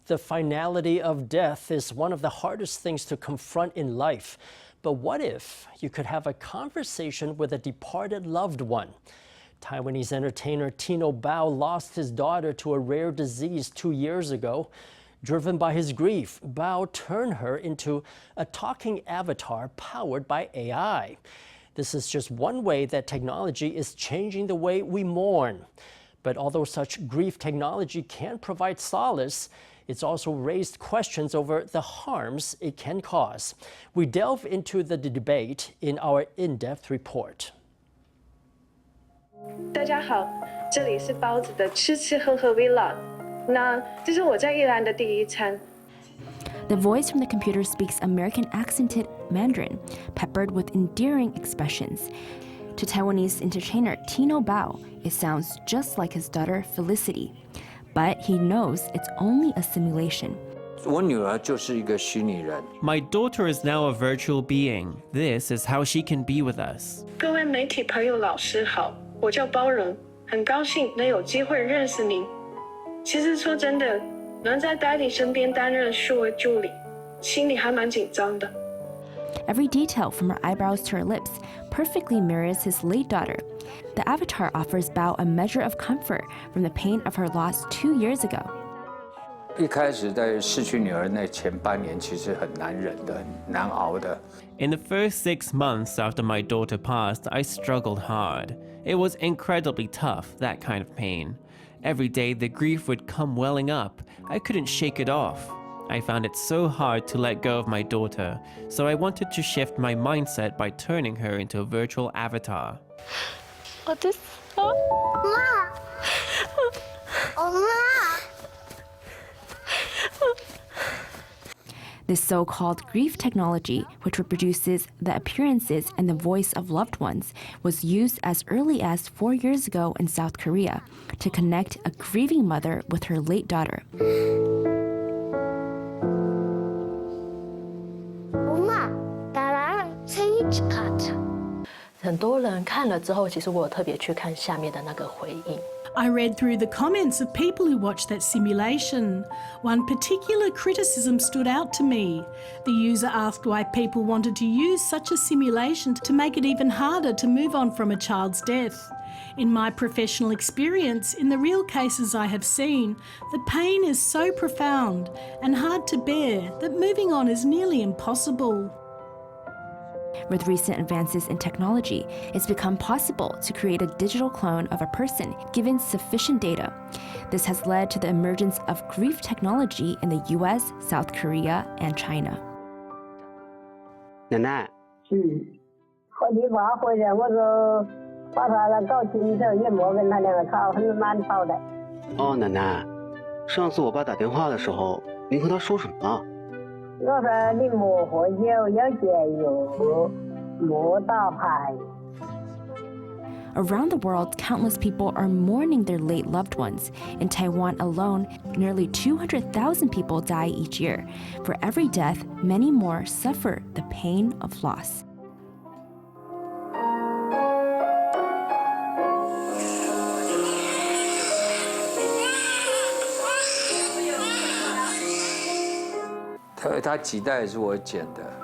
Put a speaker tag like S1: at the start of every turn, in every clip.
S1: The finality of death is one of the hardest things to confront in life. But what if you could have a conversation with a departed loved one? Taiwanese entertainer Tino Bao lost his daughter to a rare disease 2 years ago. Driven by his grief, Bao turned her into a talking avatar powered by AI. This is just one way that technology is changing the way we mourn. But although such grief technology can provide solace, it's also raised questions over the harms it can cause. We delve into the debate in our in-depth report.
S2: 大家好，这里是包子的吃吃喝喝 Vlog。那这是我在宜兰的第一餐。
S3: The voice from the computer speaks American-accented Mandarin, peppered with endearing expressions. To Taiwanese entertainer Tino Bao, it sounds just like his daughter Felicity. But he knows it's only a simulation.
S4: 我女儿就是一个虚拟人。
S5: My daughter is now a virtual being. This is how she can be with us.
S2: 各位媒体朋友、老师好，我叫包容，很高兴能有机会认识您。其实说真的，能在 Daddy 身边担任数位助理，心里还蛮紧张的。
S3: Every detail from her eyebrows to her lips perfectly mirrors his late daughter. The avatar offers Bao a measure of comfort from the pain of her loss 2 years ago.
S4: 一开始在失去女儿那前半年，其实很难忍的，很难熬的。
S5: In the first 6 months after my daughter passed, I struggled hard. It was incredibly tough, that kind of pain. Every day the grief would come welling up. I couldn't shake it off. I found it so hard to let go of my daughter, so I wanted to shift my mindset by turning her into a virtual avatar.
S3: This so-called grief technology, which reproduces the appearances and the voice of loved ones, was used as early as 4 years ago in South Korea to connect a grieving mother with her late daughter.
S6: 很多人看了之后，其实我有特别去看下面的那个回应。
S7: I read through the comments of people who watched that simulation. One particular criticism stood out to me. The user asked why people wanted to use such a simulation to make it even harder to move on from a child's death. In my professional experience, in the real cases I have seen, the pain is so profound and hard to bear that moving on is nearly impossible.
S3: With recent advances in technology, it's become possible to create a digital clone of a person given sufficient data. This has led to the emergence of grief technology in the US, South Korea, and China.
S8: 奶奶，
S9: 你爸回来，我说把他那搞清楚，也没跟他两个吵，很难吵的。
S8: 哦，奶奶，上次我爸打电话的时候，您和他说什么？
S9: 我说你莫喝酒，要节约，莫打牌。
S3: Around the world, countless people are mourning their late loved ones. In Taiwan alone, nearly 200,000 people die each year. For every death, many more suffer the pain of loss.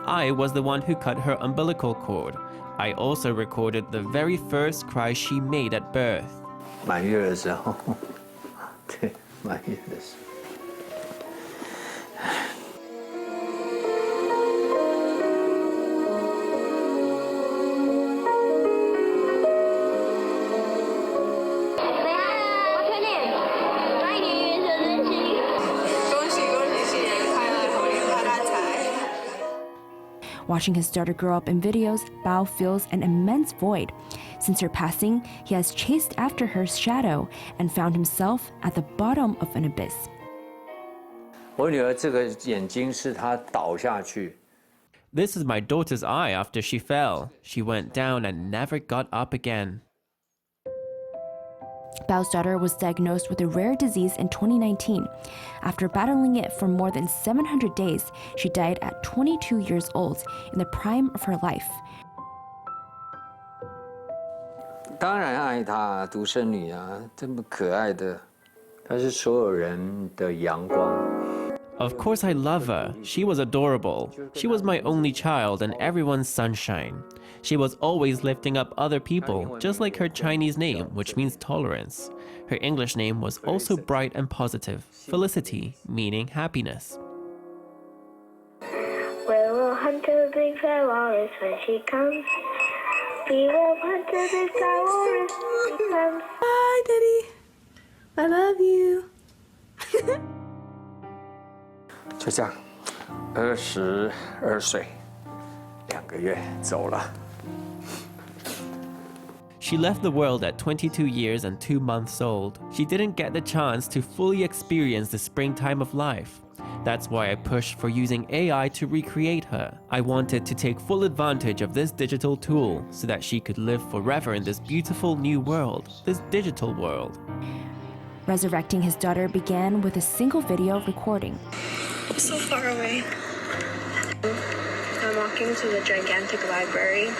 S5: I was the one who cut her umbilical cord. I also recorded the very first cry she made at birth.
S4: 满月的时候，对，满月的时候。
S3: Watching his daughter grow up in videos, Bao feels an immense void. Since her passing, he has chased after her shadow and found himself at the bottom of an abyss.
S4: 我女儿这个眼睛是她倒下去。
S5: This is my daughter's eye after she fell. She went down and never got up again.
S3: Bao's daughter was diagnosed with a rare disease in 2019. After battling it for more than 700 days, she died at 22 years old, in the prime of her life.
S4: 当然爱她，独生女啊，这么可爱的，她是所有人的阳光。
S5: Of course I love her. She was adorable. She was my only child and everyone's sunshine. She was always lifting up other people, just like her Chinese name, which means tolerance. Her English name was also bright and positive, Felicity, meaning happiness.
S10: We will hunt the big fat walrus when she comes. We will hunt the big fat walrus when she comes.
S7: Bye, Daddy. I love you.
S4: 就这样，22岁，2个月走了。
S5: She left the world at 22 years and 2 months old. She didn't get the chance to fully experience the springtime of life. That's why I pushed for using AI to recreate her. I wanted to take full advantage of this digital tool so that she could live forever in this beautiful new world, this digital world.
S3: Resurrecting his daughter began with a single video recording.
S2: I'm so far away. I'm walking to the gigantic library.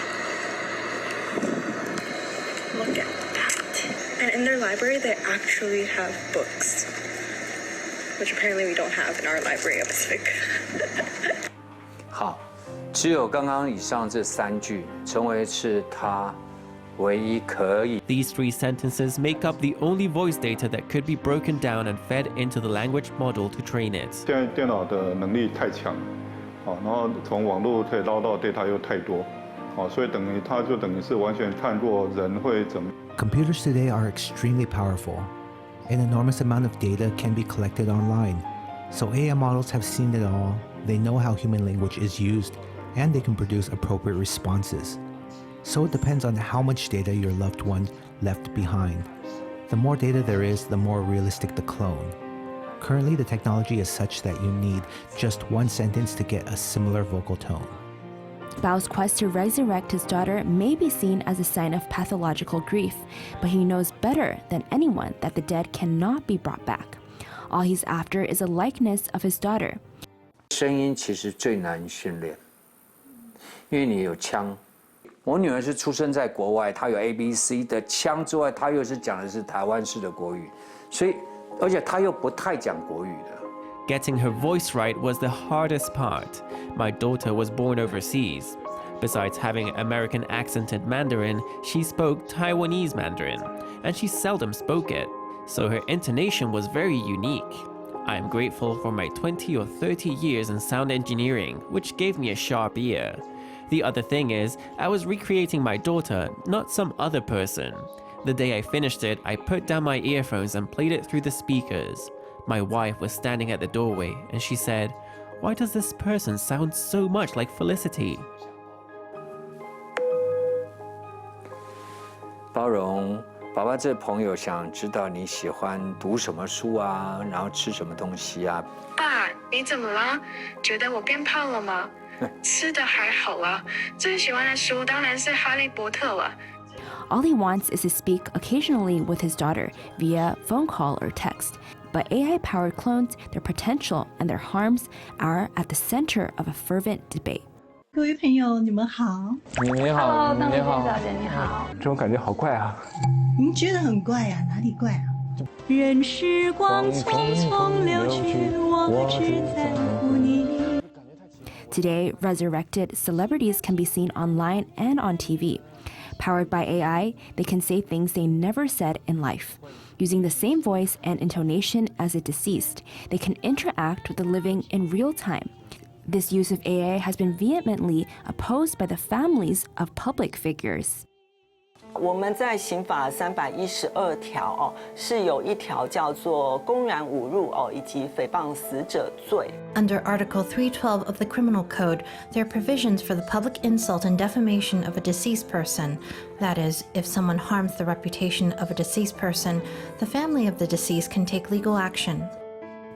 S2: Look at that. And in their library, they actually have books, which apparently we don't have in our library at Pacific.
S4: 好，只有刚刚以上这3句成为是他唯一可以。
S5: These 3 sentences make up the only voice data that could be broken down and fed into the language model to train it.
S11: 现在电脑的能力太强，然后从网络可以捞到 data 又太多，所以它就等于是完全看过人会怎么。
S12: Computers today are extremely powerful. An enormous amount of data can be collected online. So AI models have seen it all, they know how human language is used, and they can produce appropriate responses. So it depends on how much data your loved one left behind. The more data there is, the more realistic the clone. Currently, the technology is such that you need just 1 sentence to get a similar vocal tone.
S3: Bao's quest to resurrect his daughter may be seen as a sign of pathological grief, but he knows better than anyone that the dead cannot be brought back. All he's after is a likeness of his daughter.
S4: 声音其实最难训练，因为你有腔。我女儿是出生在国外，她有 ABC 的腔之外，她又是讲的是台湾式的国语，所以而且她又不太讲国语的。
S5: Getting her voice right was the hardest part. My daughter was born overseas. Besides having American-accented Mandarin, she spoke Taiwanese Mandarin, and she seldom spoke it, so her intonation was very unique. I am grateful for my 20 or 30 years in sound engineering, which gave me a sharp ear. The other thing is, I was recreating my daughter, not some other person. The day I finished it, I put down my earphones and played it through the speakers. My wife was standing at the doorway, and she said, "Why does this person sound so much like Felicity?"
S4: 包容，爸爸这朋友想知道你喜欢读什么书啊，然后吃什么东西啊。
S2: 爸，你怎么了？觉得我变胖了吗？吃的还好啦，最喜欢的书当然是《哈利波特》了。
S3: All he wants is to speak occasionally with his daughter via phone call or text. But AI-powered clones, their potential and their harms are at the center of a fervent debate.
S7: 各位朋友，你们好。
S13: 你好，你好，
S6: 小姐你好。
S13: 这种感觉好怪啊！
S7: 您觉得很怪呀？哪里怪啊？任时光匆匆流去，我只在乎你。
S3: Today, resurrected celebrities can be seen online and on TV. Powered by AI, they can say things they never said in life. Using the same voice and intonation as a deceased, they can interact with the living in real time. This use of AI has been vehemently opposed by the families of public figures.
S14: 我们在刑法312条是有一条叫做公然侮辱以及诽谤死者罪。
S15: Under Article 312 of the Criminal Code, there are provisions for the public insult and defamation of a deceased person. That is, if someone harms the reputation of a deceased person, the family of the deceased can take legal action.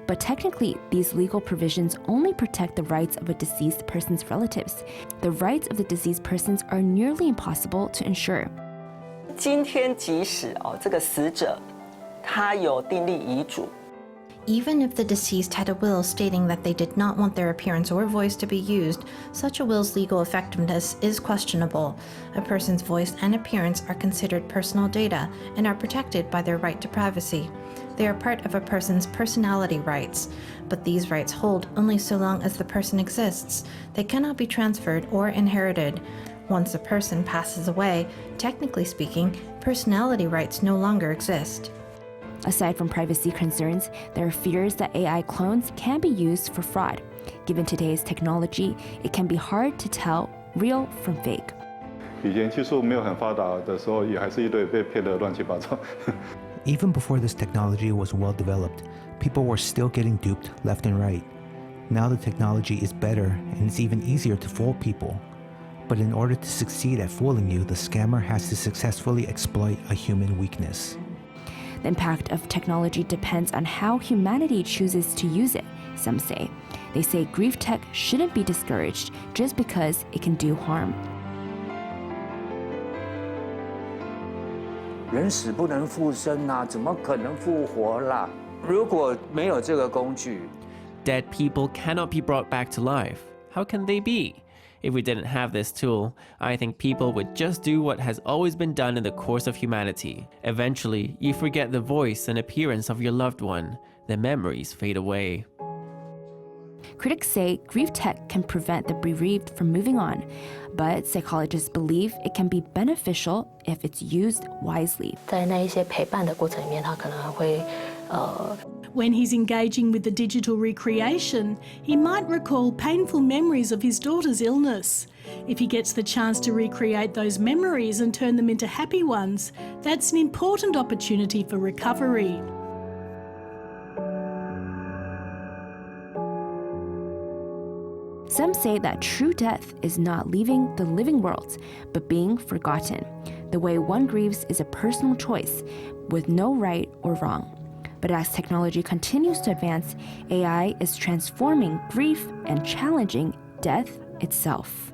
S3: But technically, these legal provisions only protect the rights of a deceased person's relatives. The rights of the deceased persons are nearly impossible to ensure.
S14: 今天即使这个死者他有订立遗嘱，
S15: Even if the deceased had a will stating that they did not want their appearance or voice to be used, such a will's legal effectiveness is questionable. A person's voice and appearance are considered personal data and are protected by their right to privacy. They are part of a person's personality rights, but these rights hold only so long as the person exists. They cannot be transferred or inherited. Once a person passes away, technically speaking, personality rights no longer exist.
S3: Aside from privacy concerns, there are fears that AI clones can be used for fraud. Given today's technology, it can be hard to tell real from fake.
S11: 以前技术没有很发达的时候，也还是一堆被骗得乱七八糟。
S12: Even before this technology was well developed, people were still getting duped left and right. Now the technology is better and it's even easier to fool people. But in order to succeed at fooling you, the scammer has to successfully exploit a human weakness.
S3: The impact of technology depends on how humanity chooses to use it, some say. They say grief tech shouldn't be discouraged just because it can do harm.
S4: 人死不能复生啊，怎么可能复活啦？如果没有这个工具
S5: Dead people cannot be brought back to life. How can they be? If we didn't have this tool, I think people would just do what has always been done in the course of humanity. Eventually, you forget the voice and appearance of your loved one. The memories fade away.
S3: Critics say grief tech can prevent the bereaved from moving on, but psychologists believe it can be beneficial if it's used wisely.
S6: 在那一些陪伴的过程里面，他可能会
S7: When he's engaging with the digital recreation, he might recall painful memories of his daughter's illness. If he gets the chance to recreate those memories and turn them into happy ones, that's an important opportunity for recovery.
S3: Some say that true death is not leaving the living world, but being forgotten. The way one grieves is a personal choice, with no right or wrong. But as technology continues to advance, AI is transforming grief and challenging death itself.